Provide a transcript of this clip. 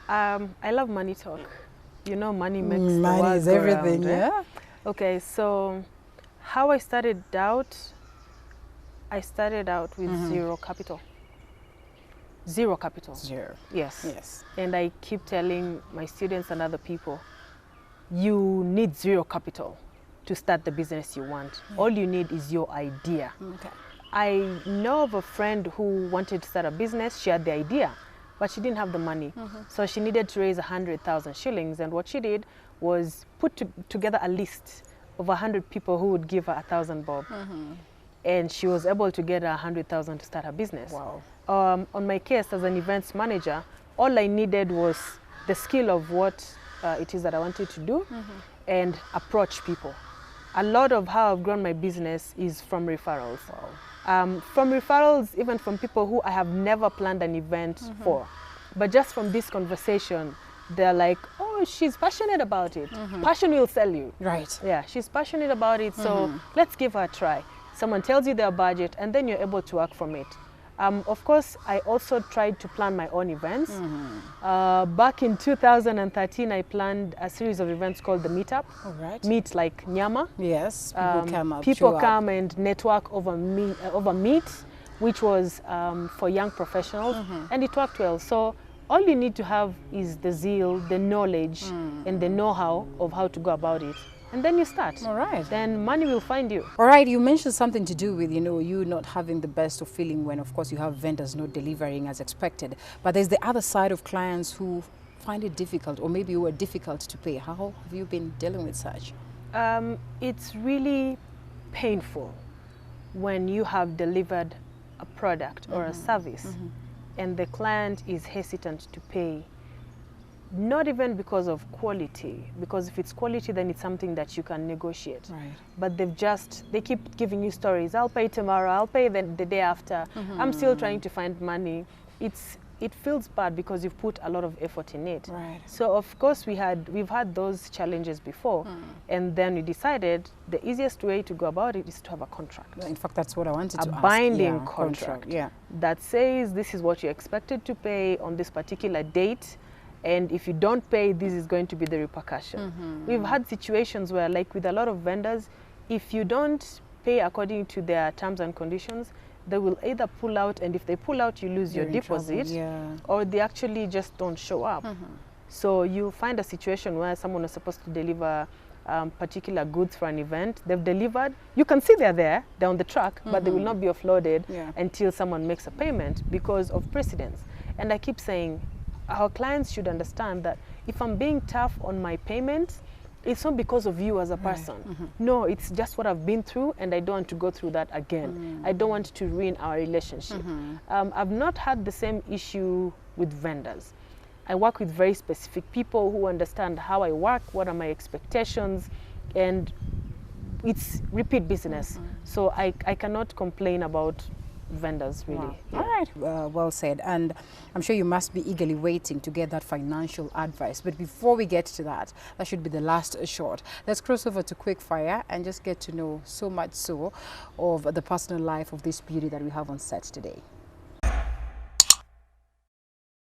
I love money talk. You know, money makes the money world is go everything, round, eh? yeah. Okay, so how I started out with zero capital. Zero capital. Zero. Yes. Yes. And I keep telling my students and other people, you need zero capital to start the business you want. Yeah. All you need is your idea. Okay. I know of a friend who wanted to start a business. She had the idea, but she didn't have the money. So she needed to raise 100,000 shillings. And what she did was put together a list of 100 people who would give her 1,000 bob. And she was able to get 100,000 to start her business. Wow. On my case as an events manager, all I needed was the skill of what it is that I wanted to do and approach people. A lot of how I've grown my business is from referrals. Wow. From referrals, even from people who I have never planned an event for. But just from this conversation, they're like, oh, she's passionate about it. Passion will sell you. Right. Yeah, she's passionate about it, so let's give her a try. Someone tells you their budget, and then you're able to work from it. Of course, I also tried to plan my own events. Back in 2013, I planned a series of events called the Meetup. All right. Meet like Nyama. Yes, people come up. People come and network over Meet, which was for young professionals, and it worked well. So all you need to have is the zeal, the knowledge, and the know-how of how to go about it. And then you start. All right. Then money will find you. All right, you mentioned something to do with, you not having the best of feeling when, of course, you have vendors not delivering as expected. But there's the other side of clients who find it difficult, or maybe were difficult to pay. How have you been dealing with such? It's really painful when you have delivered a product or a service and the client is hesitant to pay. Not even because of quality, because if it's quality, then it's something that you can negotiate. Right. But they keep giving you stories. I'll pay tomorrow, I'll pay the day after. I'm still trying to find money. It feels bad because you've put a lot of effort in it. Right. So of course we've had those challenges before, and then we decided the easiest way to go about it is to have a contract. In fact, that's what I wanted to ask. A binding contract that says this is what you're expected to pay on this particular date. And if you don't pay, this is going to be the repercussion. We've had situations where, like with a lot of vendors, if you don't pay according to their terms and conditions, they will either pull out, and if they pull out, you lose your deposit, or they actually just don't show up. So you find a situation where someone is supposed to deliver particular goods for an event. They've delivered. You can see they're on the truck, but they will not be offloaded until someone makes a payment because of precedence. And I keep saying, our clients should understand that if I'm being tough on my payments, it's not because of you as a person. No, it's just what I've been through, and I don't want to go through that again. I don't want to ruin our relationship. I've not had the same issue with vendors. I work with very specific people who understand how I work, what are my expectations, and it's repeat business. So I cannot complain about vendors, really. Wow. All right, well said. And I'm sure you must be eagerly waiting to get that financial advice. But before we get to that, that should be the last short. Let's cross over to Quickfire and just get to know so much so of the personal life of this beauty that we have on set today.